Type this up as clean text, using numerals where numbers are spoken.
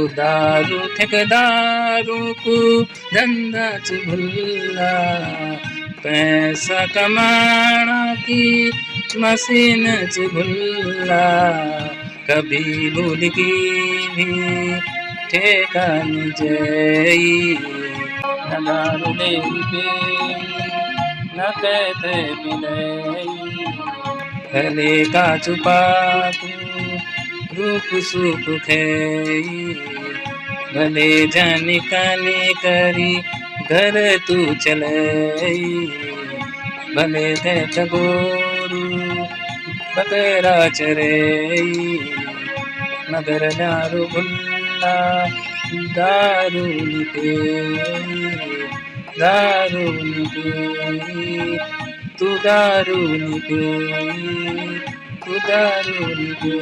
दारू ठेकेदारों को धंधा च भुल्ला, पैसा कमाना की मशीन च भुल्ला, कभी भूल की भी ठेकान जई, न दारू दे पे न कहते मिले, भले का छुपा रूप सूप खेई, भले जाने काने करी घर तू चले, भले देख गोरू बकरा चरे, मगर दारू भुल्ला दारू निके, दारू निके, तू दारू निके, तू दारू निके।